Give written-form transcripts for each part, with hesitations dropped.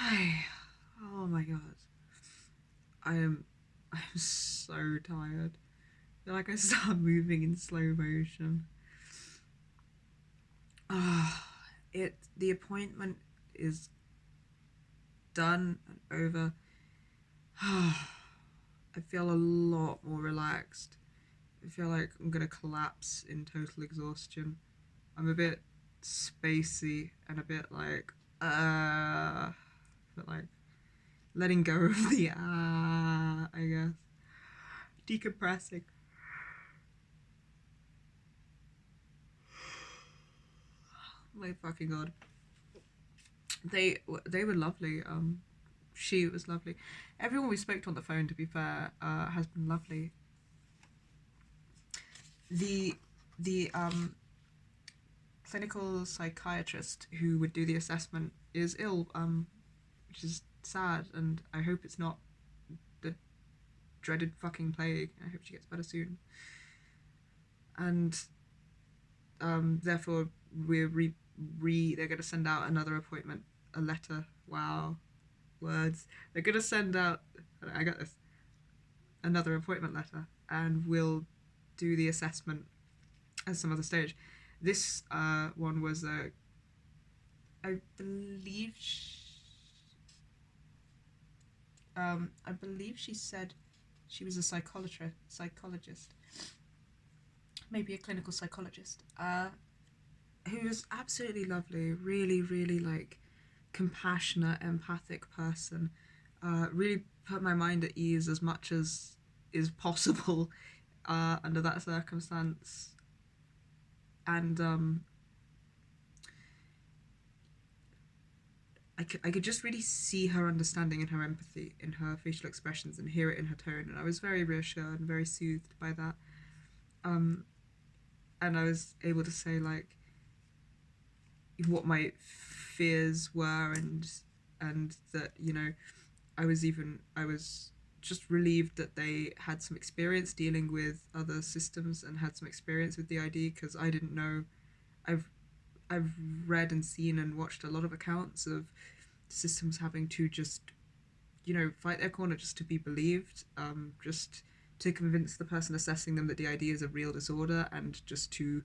Oh my god. I am I'm so tired. I feel like I start moving in slow motion. Ah, the appointment is done and over. I feel a lot more relaxed. I feel like I'm gonna collapse in total exhaustion. I'm a bit spacey and a bit like but like letting go of the I guess. Decompressing. My fucking god. They were lovely. She was lovely. Everyone we spoke to on the phone, to be fair, has been lovely. The the clinical psychiatrist who would do the assessment is ill, which is sad, and I hope it's not the dreaded fucking plague. I hope she gets better soon. And therefore, we're they're going to send out another appointment, a letter. Wow, words. They're going to send out. I got this. Another appointment letter, and we'll do the assessment at some other stage. This one was I believe. I believe she said she was a psychologist, maybe a clinical psychologist, who was absolutely lovely, really, really like compassionate, empathic person. Really put my mind at ease as much as is possible under that circumstance. And I could just really see her understanding and her empathy in her facial expressions and hear it in her tone. And I was very reassured and very soothed by that. Um, and I was able to say, like, what my fears were, and that, I was just relieved that they had some experience dealing with other systems and had some experience with the ID, because I didn't know. I've I've read and seen and watched a lot of accounts of systems having to just, fight their corner just to be believed, just to convince the person assessing them that the ID is a real disorder, and just to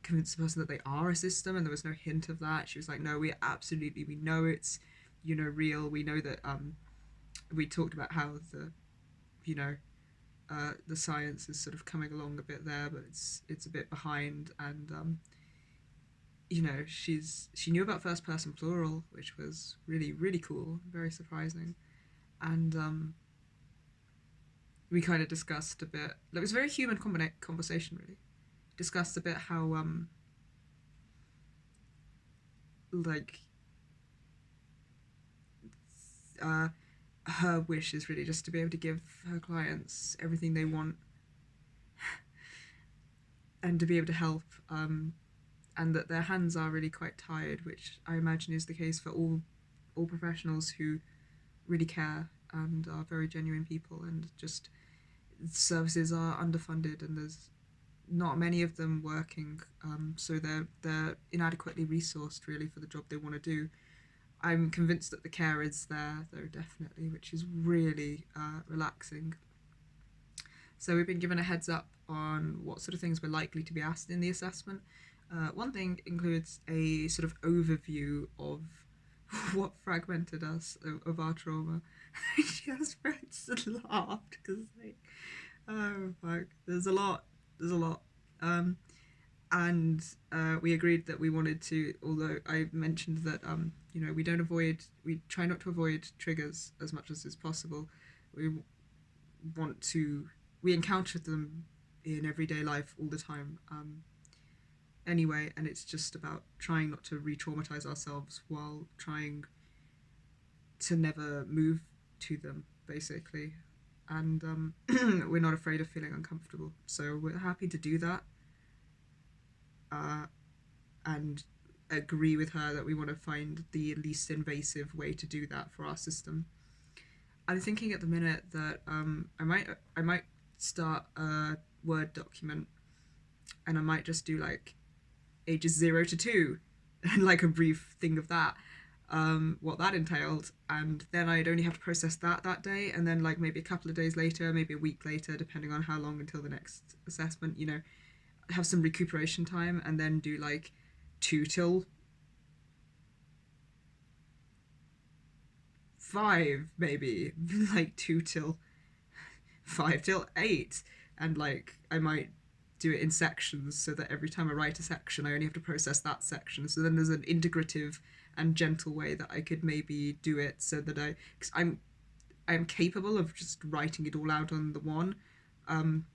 convince the person that they are a system. And there was no hint of that. She was like, no, we know it's, real. We know that, we talked about how you know the science is sort of coming along a bit there, but it's a bit behind. And she knew about first person plural, which was really, really cool, very surprising. And we kind of discussed a bit. It was a very human conversation, really. Discussed a bit how like uh, her wish is really just to be able to give her clients everything they want, and to be able to help, and that their hands are really quite tired, which I imagine is the case for all professionals who really care and are very genuine people. And just services are underfunded, and there's not many of them working, so they're inadequately resourced really for the job they want to do. I'm convinced that the care is there though, definitely, which is really relaxing. So we've been given a heads up on what sort of things we're likely to be asked in the assessment. One thing includes a sort of overview of what fragmented us of our trauma. She has friends that laughed because, like, oh fuck, there's a lot. There's a lot. Um, and we agreed that we wanted to. Although I mentioned that, we try not to avoid triggers as much as is possible. We want to. We encounter them in everyday life all the time. Anyway, and it's just about trying not to re-traumatize ourselves while trying to never move to them, basically. And we're not afraid of feeling uncomfortable, so we're happy to do that. And agree with her that we want to find the least invasive way to do that for our system. I'm thinking at the minute that I might start a Word document, and I might just do like ages 0 to 2 and like a brief thing of that. what that entailed, and then I'd only have to process that day, and then like maybe a couple of days later, maybe a week later, depending on how long until the next assessment, have some recuperation time, and then do like 2 till 5 maybe, like 2 till 5 till 8, and like I might do it in sections so that every time I write a section I only have to process that section. So then there's an integrative and gentle way that I could maybe do it, so that because I'm capable of just writing it all out on the one, um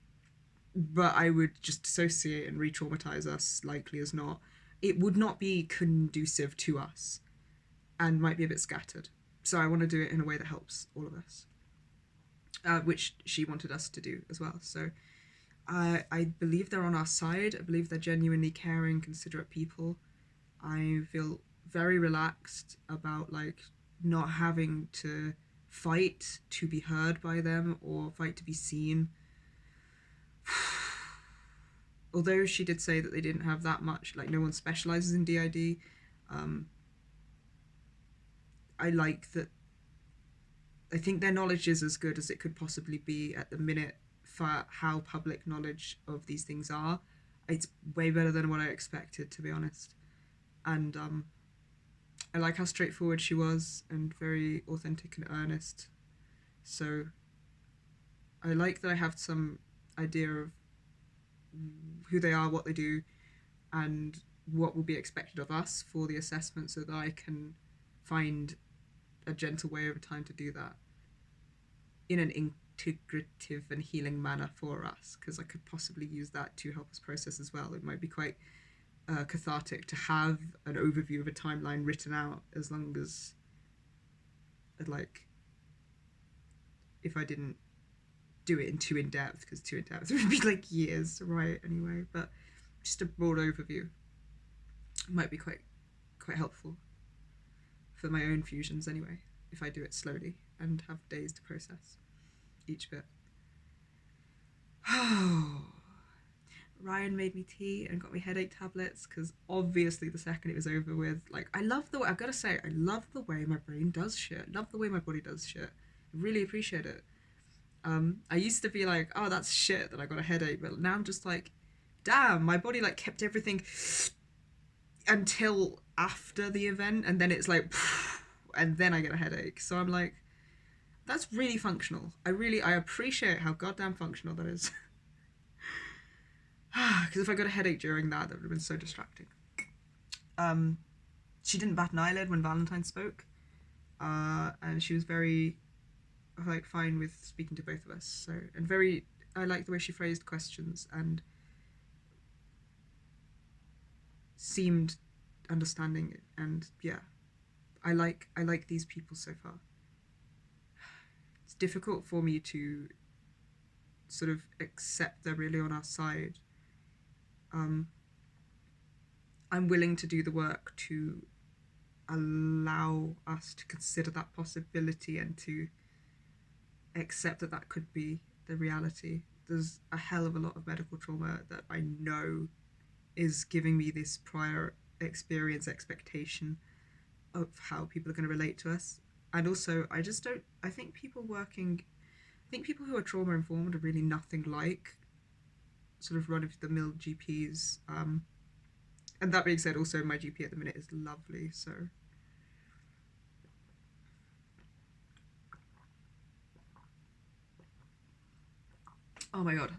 but I would just dissociate and re-traumatize us likely as not. It would not be conducive to us and might be a bit scattered. So I want to do it in a way that helps all of us, which she wanted us to do as well. So I believe they're on our side. I believe they're genuinely caring, considerate people. I feel very relaxed about like not having to fight to be heard by them or fight to be seen. Although she did say that they didn't have that much, like no one specializes in DID. um, I like that. I think their knowledge is as good as it could possibly be at the minute for how public knowledge of these things are. It's way better than what I expected, to be honest. And I like how straightforward she was and very authentic and earnest. So I like that I have some idea of who they are, what they do, and what will be expected of us for the assessment, so that I can find a gentle way over time to do that in an integrative and healing manner for us, because I could possibly use that to help us process as well. It might be quite cathartic to have an overview of a timeline written out, as long as, like, if I didn't do it in depth, because too in depth would be like years to write anyway. But just a broad overview might be quite helpful for my own fusions anyway, if I do it slowly and have days to process each bit. Ryan made me tea and got me headache tablets, because obviously the second it was over with, like, I love the way, I've got to say, I love the way my brain does shit. I love the way my body does shit. I really appreciate it. I used to be like, oh, that's shit that I got a headache, but now I'm just like, damn, my body like kept everything until after the event, and then it's like, and then I get a headache. So I'm like, that's really functional. I appreciate how goddamn functional that is. Because if I got a headache during that would have been so distracting. She didn't bat an eyelid when Valentine spoke, and she was very like fine with speaking to both of us. So, and very, I like the way she phrased questions and seemed understanding. And yeah, I like these people so far. It's difficult for me to sort of accept they're really on our side. um I'm willing to do the work to allow us to consider that possibility and to accept that that could be the reality. There's a hell of a lot of medical trauma that I know is giving me this prior experience expectation of how people are going to relate to us. And also, I just don't, I think people who are trauma informed are really nothing like sort of run of the mill GPs. And that being said, also my GP at the minute is lovely. So oh my god.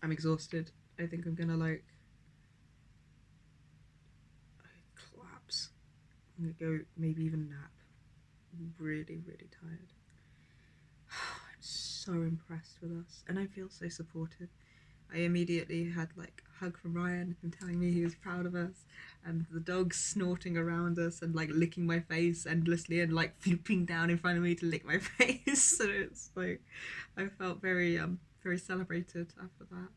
I'm exhausted. I think I'm gonna like collapse. I'm gonna go maybe even nap. I'm really, really tired. I'm so impressed with us, and I feel so supported. I immediately had like a hug from Ryan and telling me he was proud of us, and the dogs snorting around us and like licking my face endlessly and like flooping down in front of me to lick my face. So it's like I felt very celebrated after that.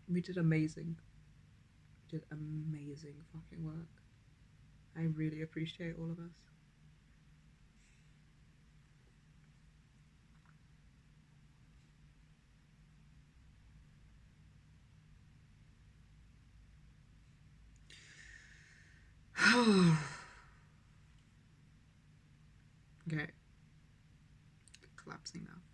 We did amazing. We did amazing fucking work. I really appreciate all of us. Okay. Collapsing now.